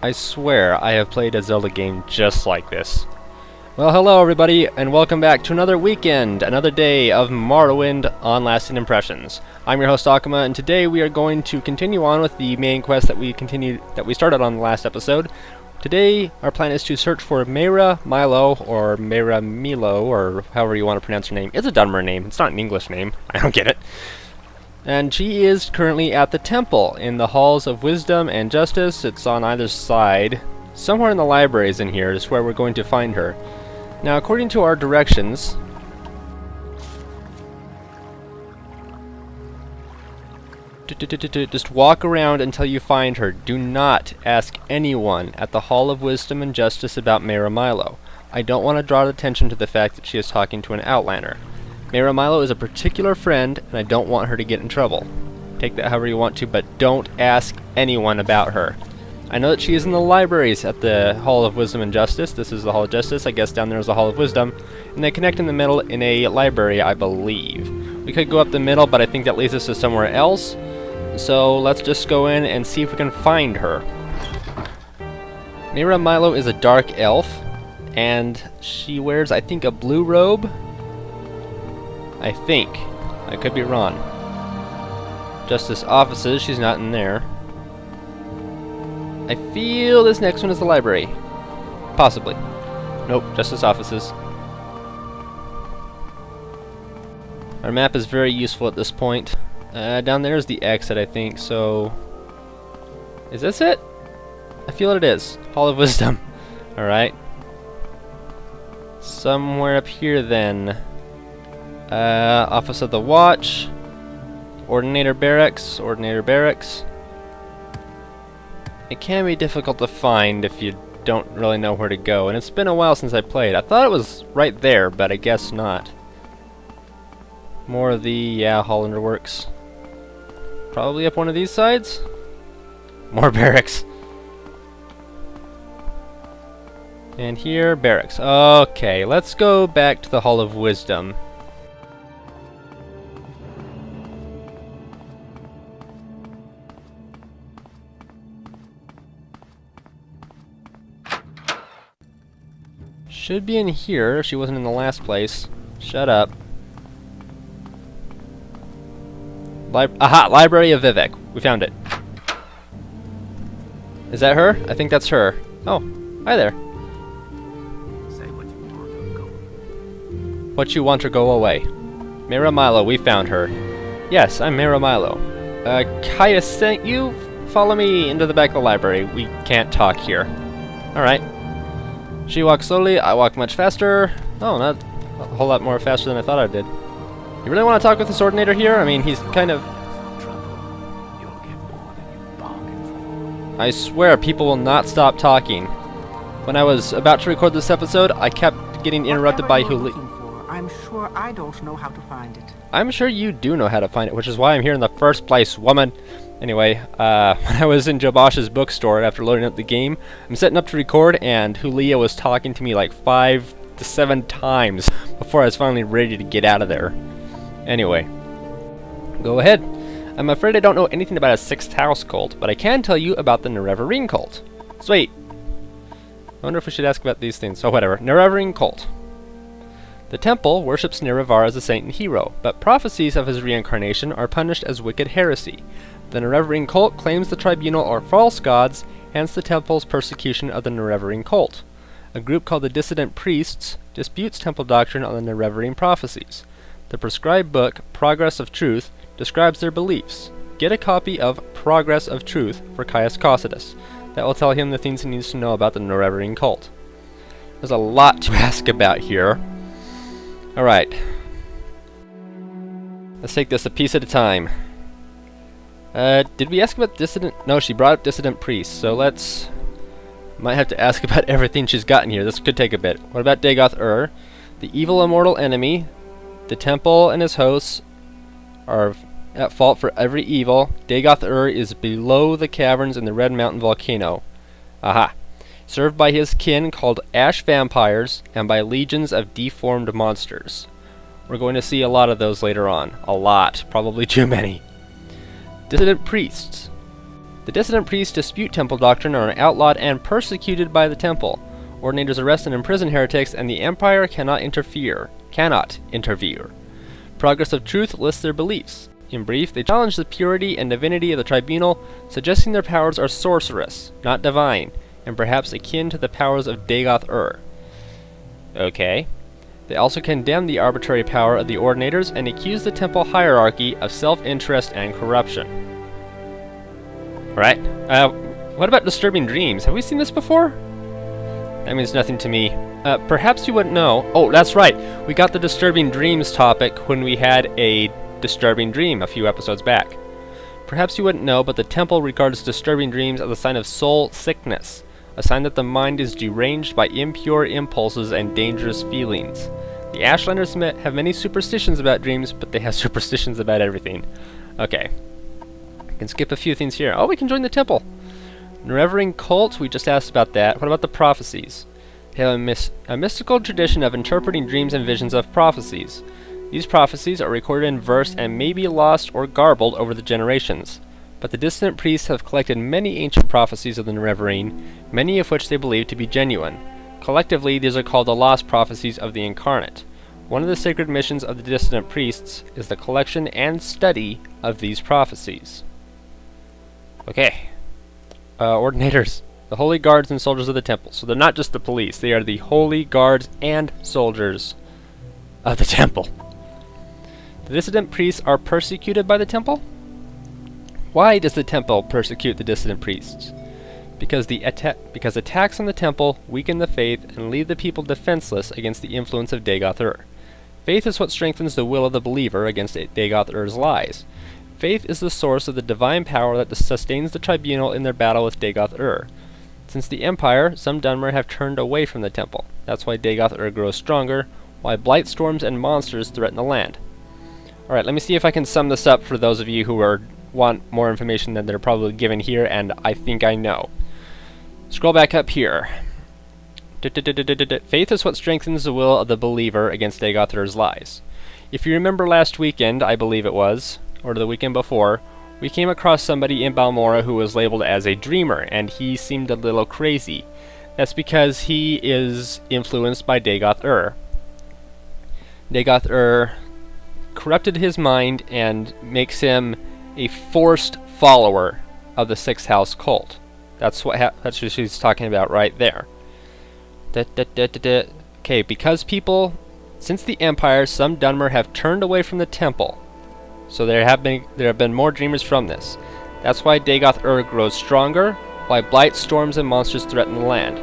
I swear I have played a Zelda game just like this. Well, hello everybody, and welcome back to another weekend, another day of Morrowind on Lasting Impressions. I'm your host Akuma, and today we are going to continue on with the main quest that we started on the last episode. Today, our plan is to search for Mehra Milo, or Mehra Milo, or however you want to pronounce her name. It's a Dunmer name, it's not an English name. I don't get it. And she is currently at the temple, in the Halls of Wisdom and Justice. It's on either side. Somewhere in the libraries in here is where we're going to find her. Now, according to our directions, just walk around until you find her. Do not ask anyone at the Hall of Wisdom and Justice about Mehra Milo. I don't want to draw attention to the fact that she is talking to an outlander. Mehra Milo is a particular friend, and I don't want her to get in trouble. Take that however you want to, but don't ask anyone about her. I know that she is in the libraries at the Hall of Wisdom and Justice. This is the Hall of Justice. I guess down there is the Hall of Wisdom. And they connect in the middle in a library, I believe. We could go up the middle, but I think that leads us to somewhere else. So let's just go in and see if we can find her. Mehra Milo is a dark elf, and she wears, I think, a blue robe. I think. I could be wrong. Justice offices, she's not in there. I feel this next one is the library. Possibly. Nope, Justice offices. Our map is very useful at this point. Down there is the exit, I think, so... Is this it? I feel it is. Hall of Wisdom. Alright. Somewhere up here then. Office of the Watch. Ordinator Barracks. Ordinator Barracks. It can be difficult to find if you don't really know where to go, and it's been a while since I played. I thought it was right there, but I guess not. More of the, Hollander Works. Probably up one of these sides? More barracks. And here, barracks. Okay, let's go back to the Hall of Wisdom. Should be in here if she wasn't in the last place. Shut up. Aha! Library of Vivek. We found it. Is that her? I think that's her. Oh, hi there. Say what you want or go. What you want or go away. Mehra Milo, we found her. Yes, I'm Mehra Milo. Caius sent you? Follow me into the back of the library. We can't talk here. Alright. She walks slowly, I walk much faster. Oh, not a whole lot more faster than I thought I did. You really want to talk with this Ordinator here? I mean, he's kind of... I swear, people will not stop talking. When I was about to record this episode, I kept getting interrupted by Huli. I'm sure I don't know how to find it. I'm sure you do know how to find it, which is why I'm here in the first place, woman. Anyway, when I was in Jobosh's bookstore after loading up the game, I'm setting up to record, and Hulia was talking to me like 5 to 7 times before I was finally ready to get out of there. Anyway, go ahead. I'm afraid I don't know anything about a 6th house cult, but I can tell you about the Nerevar cult. Sweet. I wonder if we should ask about these things. Oh, whatever. Nerevar cult. The temple worships Nerevar as a saint and hero, but prophecies of his reincarnation are punished as wicked heresy. The Nerevar cult claims the tribunal are false gods, hence the temple's persecution of the Nerevar cult. A group called the Dissident Priests disputes temple doctrine on the Nerevar prophecies. The prescribed book, Progress of Truth, describes their beliefs. Get a copy of Progress of Truth for Caius. That will tell him the things he needs to know about the Nerevar cult. There's a lot to ask about here. Alright. Let's take this a piece at a time. Did we ask about Dissident? No, she brought up Dissident Priests, so let's... Might have to ask about everything she's gotten here. This could take a bit. What about Dagoth-Ur? The evil immortal enemy. The temple and his hosts are at fault for every evil. Dagoth-Ur is below the caverns in the Red Mountain volcano. Aha. Served by his kin called Ash Vampires, and by legions of deformed monsters. We're going to see a lot of those later on. A lot. Probably too many. Dissident Priests. The dissident priests dispute temple doctrine and are outlawed and persecuted by the temple. Ordinators arrest and imprison heretics, and the Empire cannot interfere. Progress of Truth lists their beliefs. In brief, they challenge the purity and divinity of the tribunal, suggesting their powers are sorcerous, not divine, and perhaps akin to the powers of Dagoth-Ur. Okay. They also condemn the arbitrary power of the Ordinators and accuse the temple hierarchy of self-interest and corruption. Alright. What about disturbing dreams? Have we seen this before? That means nothing to me. Perhaps you wouldn't know. Oh, that's right. We got the disturbing dreams topic when we had a disturbing dream a few episodes back. Perhaps you wouldn't know, but the temple regards disturbing dreams as a sign of soul sickness, a sign that the mind is deranged by impure impulses and dangerous feelings. The Ashlanders have many superstitions about dreams, but they have superstitions about everything. Okay. I can skip a few things here. Oh, we can join the temple. Nerevar cult, we just asked about that. What about the prophecies? They have a mystical tradition of interpreting dreams and visions of prophecies. These prophecies are recorded in verse and may be lost or garbled over the generations. But the dissident priests have collected many ancient prophecies of the Nerevar, many of which they believe to be genuine. Collectively, these are called the lost prophecies of the Incarnate. One of the sacred missions of the dissident priests is the collection and study of these prophecies. Okay. Ordinators. The holy guards and soldiers of the temple. So they're not just the police, they are the holy guards and soldiers of the temple. The dissident priests are persecuted by the temple? Why does the temple persecute the dissident priests? Because attacks on the temple weaken the faith and leave the people defenseless against the influence of Dagoth-Ur. Faith is what strengthens the will of the believer against Dagoth-Ur's lies. Faith is the source of the divine power that sustains the tribunal in their battle with Dagoth-Ur. Since the Empire, some Dunmer have turned away from the temple. That's why Dagoth-Ur grows stronger, why blight storms and monsters threaten the land. Alright, let me see if I can sum this up for those of you who want more information than they're probably given here, and I think I know. Scroll back up here. Faith is what strengthens the will of the believer against Dagoth-Ur's lies. If you remember last weekend, I believe it was, or the weekend before, we came across somebody in Balmora who was labeled as a dreamer, and he seemed a little crazy. That's because he is influenced by Dagoth-Ur. Dagoth-Ur corrupted his mind and makes him a forced follower of the Sixth House cult. That's what she's talking about right there. Okay, because since the Empire, some Dunmer have turned away from the temple. So there have been more dreamers from this. That's why Dagoth-Ur grows stronger, why blight, storms, and monsters threaten the land.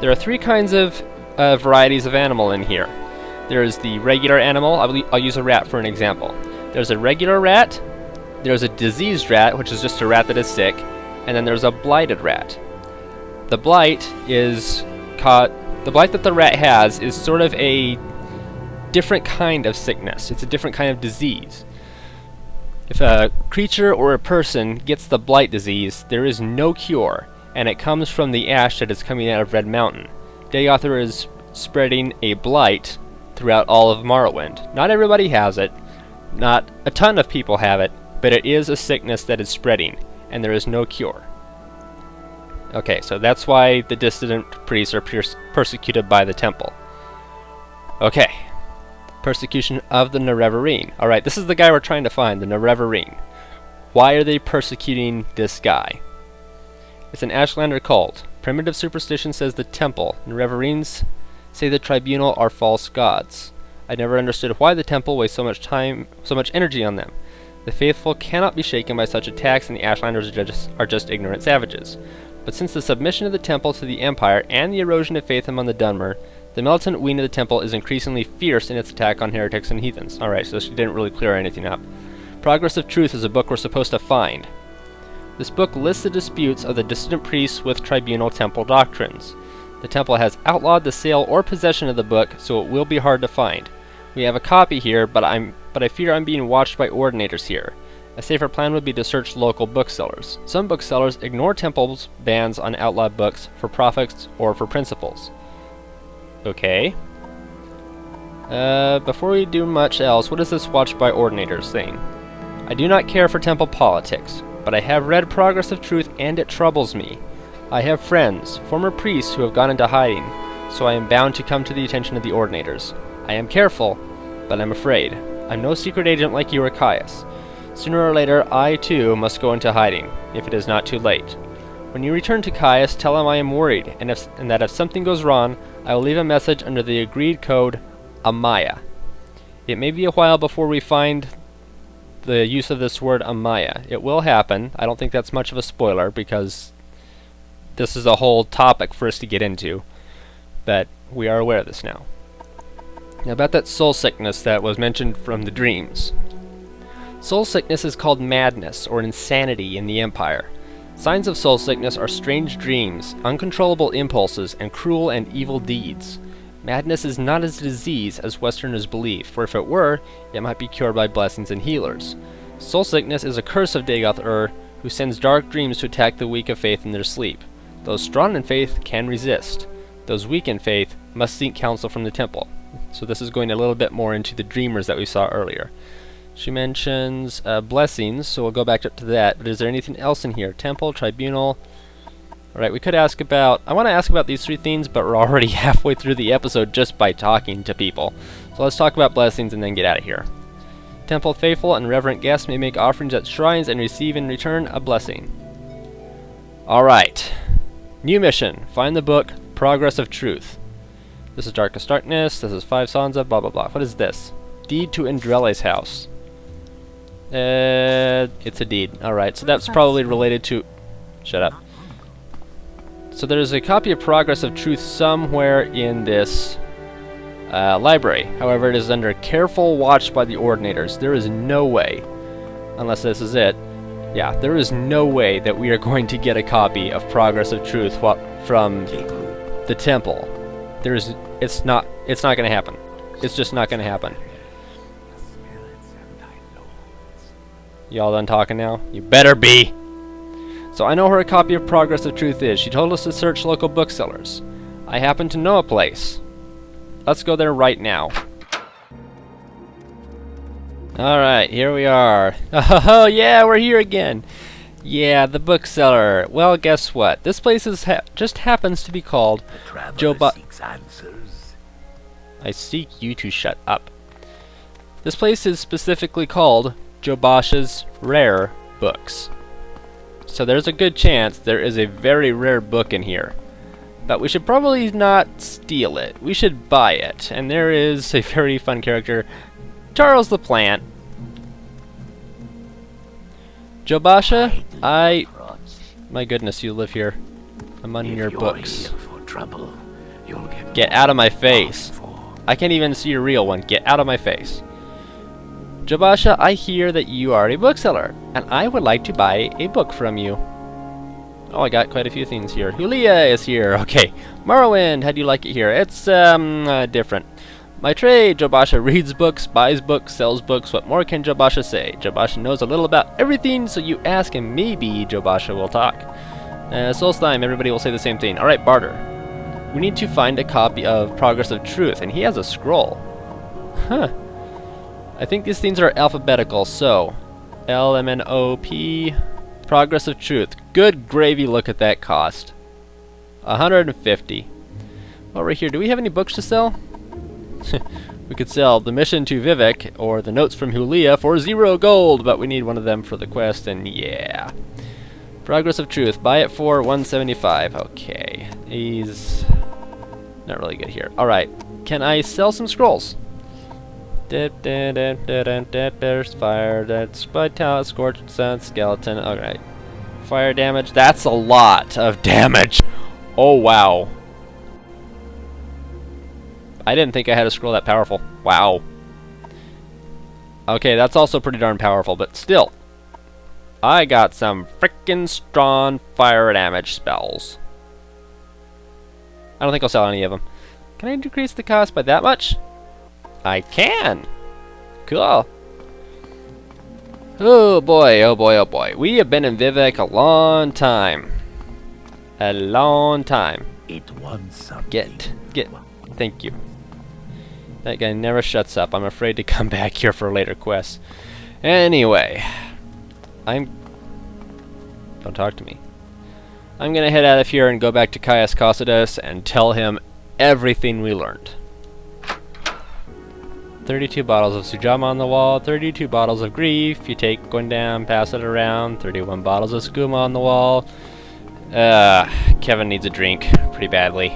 There are three kinds of varieties of animal in here. There is the regular animal. I'll use a rat for an example. There's a regular rat, there's a diseased rat, which is just a rat that is sick, and then there's a blighted rat. The blight that the rat has is sort of a different kind of sickness. It's a different kind of disease. If a creature or a person gets the blight disease, there is no cure, and it comes from the ash that is coming out of Red Mountain. Dagoth-Ur is spreading a blight throughout all of Morrowind. Not everybody has it, not a ton of people have it, but it is a sickness that is spreading, and there is no cure. Okay, so that's why the dissident priests are persecuted by the temple. Okay. Persecution of the Nerevar. Alright, this is the guy we're trying to find, the Nerevar. Why are they persecuting this guy? It's an Ashlander cult. Primitive superstition says the temple. Nerevarines say the tribunal are false gods. I never understood why the temple wastes so much energy on them. The faithful cannot be shaken by such attacks, and the Ashlanders are just ignorant savages. But since the submission of the temple to the Empire and the erosion of faith among the Dunmer, the militant wing of the temple is increasingly fierce in its attack on heretics and heathens. Alright, so she didn't really clear anything up. Progress of Truth is a book we're supposed to find. This book lists the disputes of the dissident priests with tribunal temple doctrines. The temple has outlawed the sale or possession of the book, so it will be hard to find. We have a copy here, but I fear I'm being watched by ordinators here. A safer plan would be to search local booksellers. Some booksellers ignore temple's bans on outlawed books for profits or for principles. Okay. Before we do much else, what is this watched by ordinators thing? I do not care for temple politics. but I have read Progress of Truth and it troubles me. I have friends, former priests who have gone into hiding, so I am bound to come to the attention of the Ordinators. I am careful, but I'm afraid. I'm no secret agent like you or Caius. Sooner or later, I too must go into hiding, if it is not too late. When you return to Caius, tell him I am worried, and that if something goes wrong, I will leave a message under the agreed code, Amaya. It may be a while before we find the use of this word Amaya. It will happen. I don't think that's much of a spoiler, because this is a whole topic for us to get into, but we are aware of this now. Now about that soul sickness that was mentioned from the dreams. Soul sickness is called madness or insanity in the Empire. Signs of soul sickness are strange dreams, uncontrollable impulses, and cruel and evil deeds. Madness is not as a disease as Westerners believe, for if it were, it might be cured by blessings and healers. Soul sickness is a curse of Dagoth-Ur, who sends dark dreams to attack the weak of faith in their sleep. Those strong in faith can resist. Those weak in faith must seek counsel from the temple. So this is going a little bit more into the dreamers that we saw earlier. She mentions blessings, so we'll go back up to that. But is there anything else in here? Temple, tribunal. Alright, we could ask about... I want to ask about these three things, but we're already halfway through the episode just by talking to people. So let's talk about blessings and then get out of here. Temple faithful and reverent guests may make offerings at shrines and receive in return a blessing. Alright. New mission. Find the book, Progress of Truth. This is Darkest Darkness. This is 5 Sansa, blah blah blah. What is this? Deed to Indrele's house. It's a deed. Alright, so that's probably related to... Shut up. So there's a copy of Progress of Truth somewhere in this library. However, it is under careful watch by the Ordinators. There is no way, unless this is it, yeah, there is no way that we are going to get a copy of Progress of Truth from the temple. It's not going to happen. It's just not going to happen. Y'all done talking now? You better be! So I know where a copy of Progress of Truth is. She told us to search local booksellers. I happen to know a place. Let's go there right now. Alright, here we are. Oh yeah, we're here again. Yeah, the bookseller. Well, guess what? This place is just happens to be called I seek you to shut up. This place is specifically called Jobosh's Rare Books. So there's a good chance there is a very rare book in here. But we should probably not steal it. We should buy it. And there is a very fun character, Charles the Plant. Jobasha, my goodness, you live here. I'm on your books. Get out of my face. I can't even see a real one. Get out of my face. Jobasha, I hear that you are a bookseller, and I would like to buy a book from you. Oh, I got quite a few things here. Hulia is here. Okay. Morrowind, how do you like it here? It's, different. My trade, Jobasha reads books, buys books, sells books. What more can Jobasha say? Jobasha knows a little about everything, so you ask and maybe Jobasha will talk. Solstheim, everybody will say the same thing. Alright, barter. We need to find a copy of Progress of Truth, and he has a scroll. Huh. I think these things are alphabetical, so LMNOP, Progress of Truth. Good gravy, look at that cost. 150. Over here, do we have any books to sell? We could sell The Mission to Vivek or The Notes from Hulia for 0 gold, but we need one of them for the quest, and yeah. Progress of Truth, buy it for 175. Okay, he's not really good here. Alright, can I sell some scrolls? There's fire, that's vitality, scorched sun, skeleton. Alright. Fire damage, that's a lot of damage. Oh wow. I didn't think I had a scroll that powerful. Wow. Okay, that's also pretty darn powerful, but still. I got some frickin' strong fire damage spells. I don't think I'll sell any of them. Can I decrease the cost by that much? I can! Cool. Oh boy, oh boy, oh boy. We have been in Vivek a long time. A long time. It wants something. Get. Thank you. That guy never shuts up. I'm afraid to come back here for later quests. Anyway. Don't talk to me. I'm gonna head out of here and go back to Caius and tell him everything we learned. 32 bottles of Sujama on the wall, 32 bottles of grief. You take one down, pass it around. 31 bottles of skooma on the wall. Kevin needs a drink pretty badly.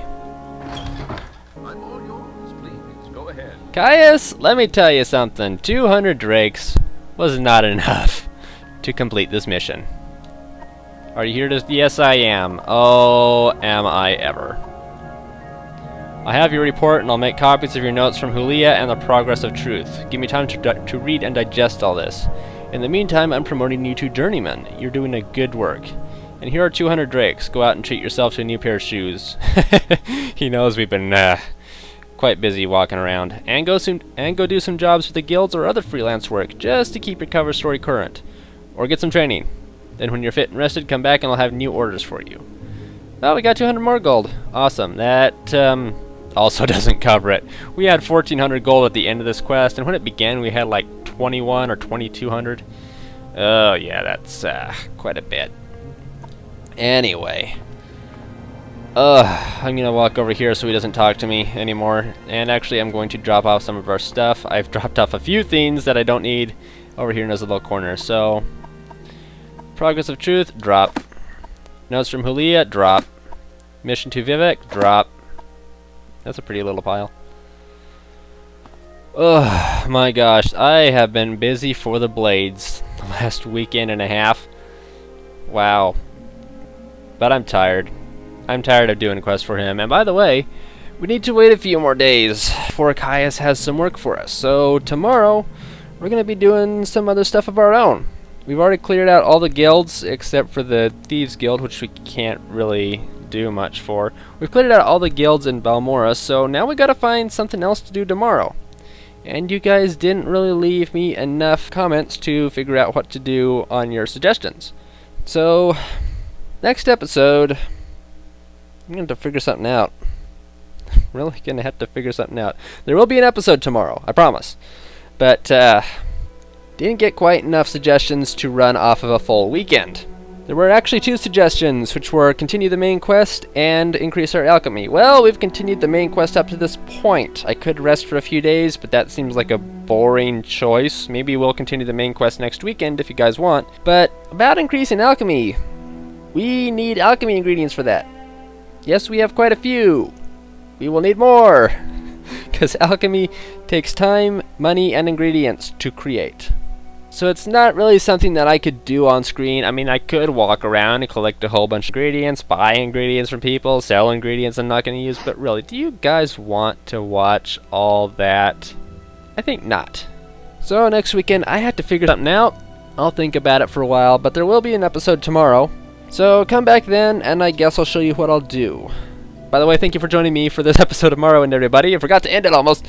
I'm all yours, please. Go ahead. Caius, let me tell you something. 200 drakes was not enough to complete this mission. Are you here to... Yes, I am. Oh, am I ever. I have your report, and I'll make copies of your notes from Hulia and the Progress of Truth. Give me time to read and digest all this. In the meantime, I'm promoting you to Journeyman. You're doing a good work. And here are 200 drakes. Go out and treat yourself to a new pair of shoes. He knows we've been quite busy walking around. And go do some jobs for the guilds or other freelance work, just to keep your cover story current. Or get some training. Then when you're fit and rested, come back and I'll have new orders for you. Oh, we got 200 more gold. Awesome. That also doesn't cover it. We had 1,400 gold at the end of this quest, and when it began we had like 21 or 2,200. Oh yeah, that's quite a bit. Anyway. I'm gonna walk over here so he doesn't talk to me anymore. And actually I'm going to drop off some of our stuff. I've dropped off a few things that I don't need over here in this little corner. So, Progress of Truth, drop. Notes from Hulia, drop. Mission to Vivek, drop. That's a pretty little pile. Oh my gosh, I have been busy for the Blades the last weekend and a half. Wow. But I'm tired. I'm tired of doing quests for him. And by the way, we need to wait a few more days before Caius has some work for us. So tomorrow, we're going to be doing some other stuff of our own. We've already cleared out all the guilds except for the Thieves Guild, which we can't really do much for. We've cleared out all the guilds in Balmora, so now we gotta find something else to do tomorrow. And you guys didn't really leave me enough comments to figure out what to do on your suggestions. So, next episode, I'm gonna have to figure something out. Really gonna have to figure something out. There will be an episode tomorrow, I promise. But, didn't get quite enough suggestions to run off of a full weekend. There were actually 2 suggestions, which were continue the main quest and increase our alchemy. Well, we've continued the main quest up to this point. I could rest for a few days, but that seems like a boring choice. Maybe we'll continue the main quest next weekend if you guys want. But about increasing alchemy, we need alchemy ingredients for that. Yes, we have quite a few. We will need more, because alchemy takes time, money, and ingredients to create. So it's not really something that I could do on screen. I mean, I could walk around and collect a whole bunch of ingredients, buy ingredients from people, sell ingredients I'm not going to use, but really, do you guys want to watch all that? I think not. So next weekend, I have to figure something out. I'll think about it for a while, but there will be an episode tomorrow. So come back then, and I guess I'll show you what I'll do. By the way, thank you for joining me for this episode of Morrowind, everybody. I forgot to end it almost.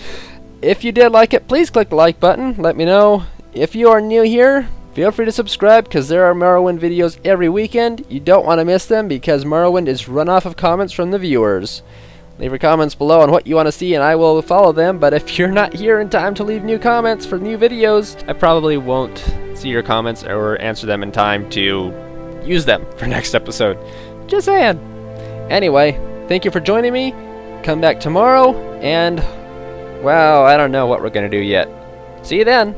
If you did like it, please click the like button. Let me know. If you are new here, feel free to subscribe because there are Morrowind videos every weekend. You don't want to miss them because Morrowind is run off of comments from the viewers. Leave your comments below on what you want to see and I will follow them, but if you're not here in time to leave new comments for new videos, I probably won't see your comments or answer them in time to use them for next episode. Just saying. Anyway, thank you for joining me. Come back tomorrow and, wow, I don't know what we're going to do yet. See you then.